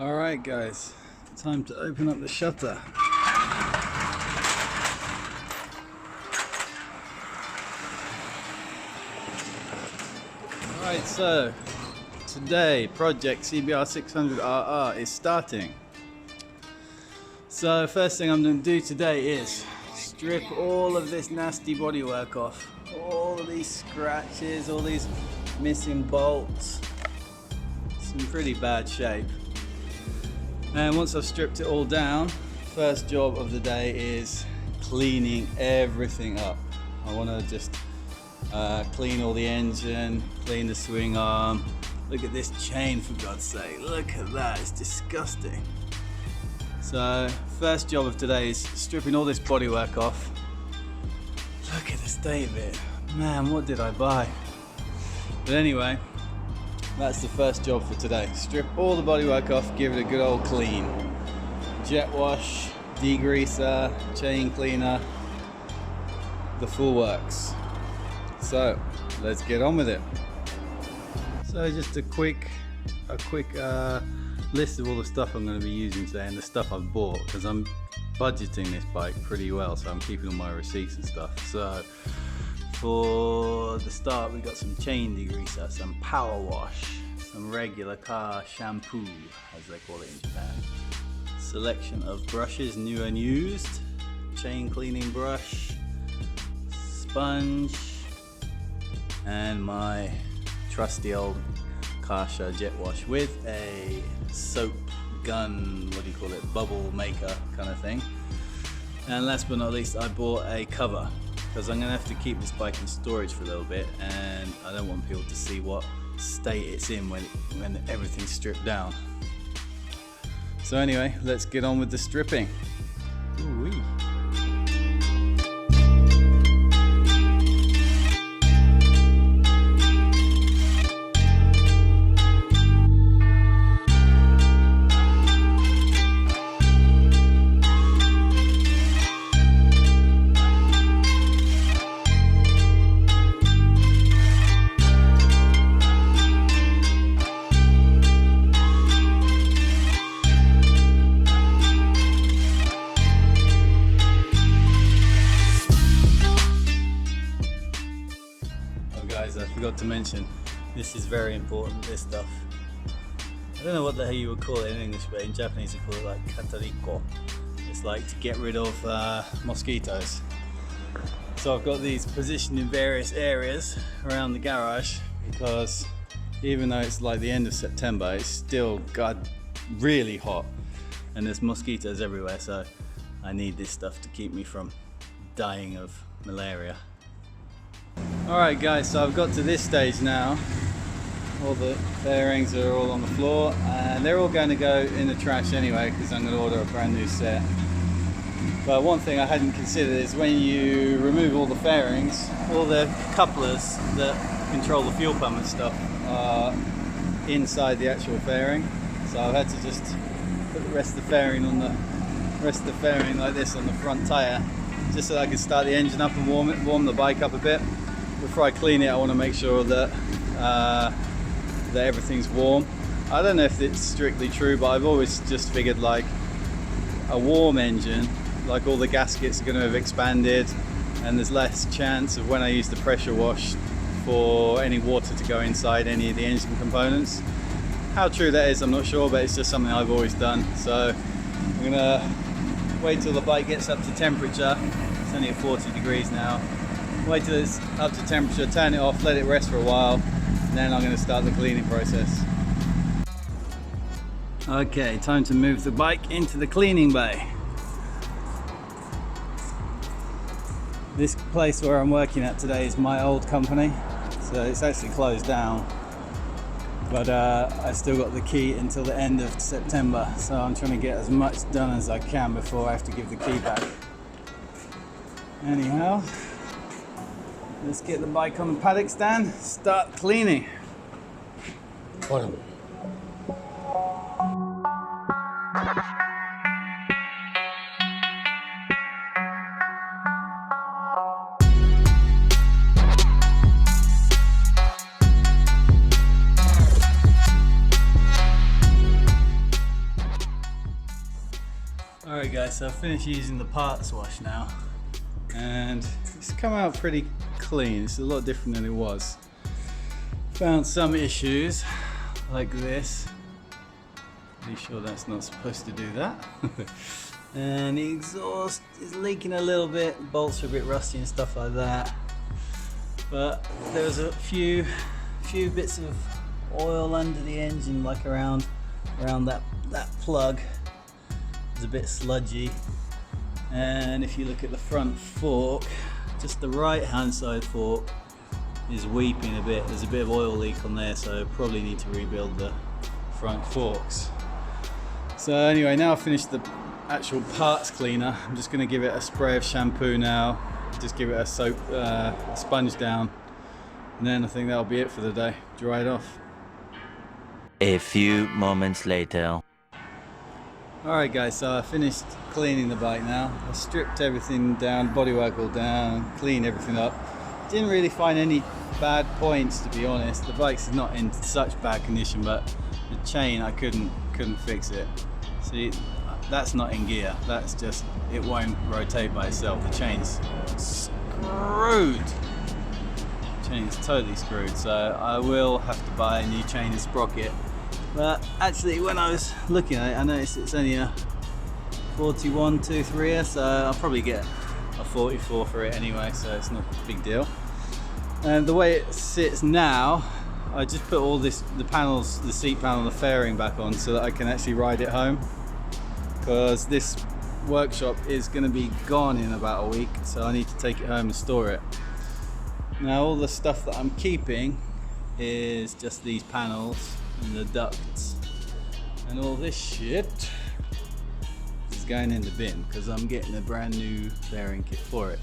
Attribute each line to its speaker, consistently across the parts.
Speaker 1: Alright guys, time to open up the shutter. Alright, so today project CBR600RR is starting. So first thing I'm going to do today is strip all of this nasty bodywork off. All of these scratches, all these missing bolts. It's in pretty bad shape. And once I've stripped it all down, first job of the day is cleaning everything up. I want to just clean all the engine, clean the swing arm. Look at this chain, for God's sake, look at that, it's disgusting. So first job of today is stripping all this bodywork off. Look at the state of it. Man, what did I buy? But anyway, that's the first job for today. Strip all the bodywork off, give it a good old clean. Jet wash, degreaser, chain cleaner, the full works. So let's get on with it. So just a quick list of all the stuff I'm going to be using today and the stuff I've bought, because I'm budgeting this bike pretty well, so I'm keeping all my receipts and stuff. So for the start, we got some chain degreaser, some power wash, some regular car shampoo, as they call it in Japan. Selection of brushes, new and used, chain cleaning brush, sponge, and my trusty old Kasha jet wash with a soap gun, what do you call it, bubble maker kind of thing. And last but not least, I bought a cover, because I'm going to have to keep this bike in storage for a little bit, and I don't want people to see what state it's in when everything's stripped down. So anyway, let's get on with the stripping. Ooh-wee. Guys, I forgot to mention, this is very important, this stuff. I don't know what the hell you would call it in English, but in Japanese you call it like katariko. It's like to get rid of mosquitoes. So I've got these positioned in various areas around the garage, because even though it's like the end of September, it's still got really hot and there's mosquitoes everywhere, so I need this stuff to keep me from dying of malaria. Alright guys, so I've got to this stage now. All the fairings are all on the floor, and they're all going to go in the trash anyway, because I'm going to order a brand new set. But one thing I hadn't considered is when you remove all the fairings, all the couplers that control the fuel pump and stuff are inside the actual fairing. So I've had to just put the rest of the fairing like this on the front tyre, just so I can start the engine up and warm the bike up a bit. Before I clean it, I want to make sure that that everything's warm. I don't know if it's strictly true, but I've always just figured like a warm engine, like all the gaskets are going to have expanded, and there's less chance of when I use the pressure wash for any water to go inside any of the engine components. How true that is, I'm not sure, but it's just something I've always done. So I'm going to wait till the bike gets up to temperature. It's only at 40 degrees now. Wait till it's up to temperature, turn it off, let it rest for a while, and then I'm going to start the cleaning process. Okay, time to move the bike into the cleaning bay. This place where I'm working at today is my old company, so it's actually closed down, but I still got the key until the end of September, so I'm trying to get as much done as I can before I have to give the key back. Anyhow, let's get the bike on the paddock stand, start cleaning. Alright guys, so I've finished using the parts wash now and it's come out pretty clean. It's a lot different than it was. Found some issues like this. Pretty sure that's not supposed to do that. And the exhaust is leaking a little bit, bolts are a bit rusty and stuff like that. But there was a few bits of oil under the engine, like around that plug. It's a bit sludgy. And if you look at the front fork, just the right hand side fork is weeping a bit. There's a bit of oil leak on there, so I probably need to rebuild the front forks. So anyway, now I've finished the actual parts cleaner. I'm just going to give it a spray of shampoo now, just give it a soap, a sponge down, and then I think that'll be it for the day. Dry it off.
Speaker 2: A few moments later.
Speaker 1: Alright guys, so I finished cleaning the bike now. I stripped everything down, bodywork all down, cleaned everything up. Didn't really find any bad points, to be honest. The bike's not in such bad condition, but the chain, I couldn't fix it. See, that's not in gear, that's just, it won't rotate by itself. The chain's screwed. The chain's totally screwed, so I will have to buy a new chain and sprocket. But actually, when I was looking at it, I noticed it's only a 41 2.3er, so I'll probably get a 44 for it anyway, so it's not a big deal. And the way it sits now, I just put all the panels, the seat panel, the fairing back on so that I can actually ride it home, because this workshop is going to be gone in about a week, so I need to take it home and store it. Now all the stuff that I'm keeping is just these panels and the ducts, and all this shit is going in the bin because I'm getting a brand new fairing kit for it.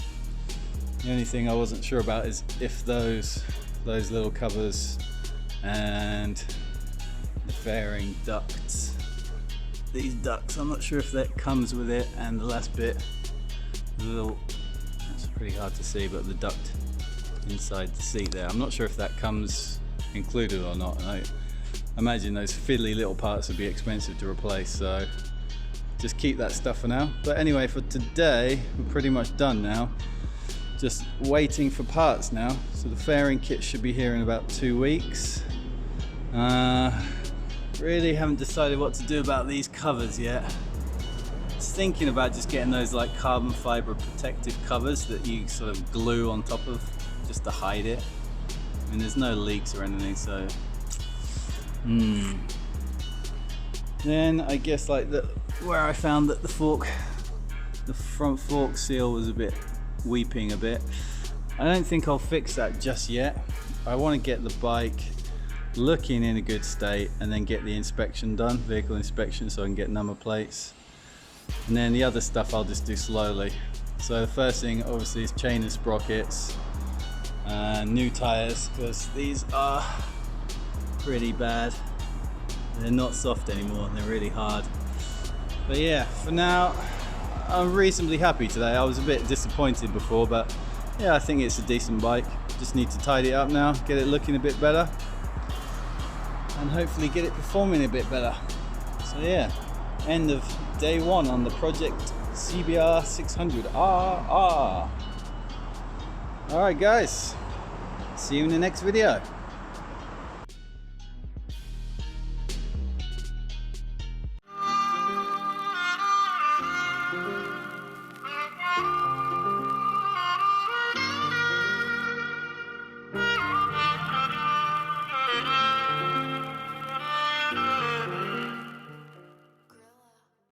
Speaker 1: The only thing I wasn't sure about is if those little covers and the fairing ducts, these ducts, I'm not sure if that comes with it, and the last bit, the little, that's pretty hard to see, but the duct inside the seat there, I'm not sure if that comes included or not. I imagine those fiddly little parts would be expensive to replace, so just keep that stuff for now. But anyway, for today, we're pretty much done now. Just waiting for parts now. So the fairing kit should be here in about 2 weeks. Really haven't decided what to do about these covers yet. I was thinking about just getting those like carbon fiber protective covers that you sort of glue on top of just to hide it. I mean, there's no leaks or anything, so then I guess like where I found that the front fork seal was a bit weeping a bit. I don't think I'll fix that just yet. I want to get the bike looking in a good state and then get the inspection done, vehicle inspection, so I can get number plates, and then the other stuff I'll just do slowly. So the first thing obviously is chain and sprockets and new tires, because these are pretty bad. They're not soft anymore, they're really hard. But yeah, for now I'm reasonably happy today. I was a bit disappointed before, but yeah, I think it's a decent bike. Just need to tidy it up now, get it looking a bit better, and hopefully get it performing a bit better. So yeah, end of day one on the project CBR600RR. Alright guys, see you in the next video.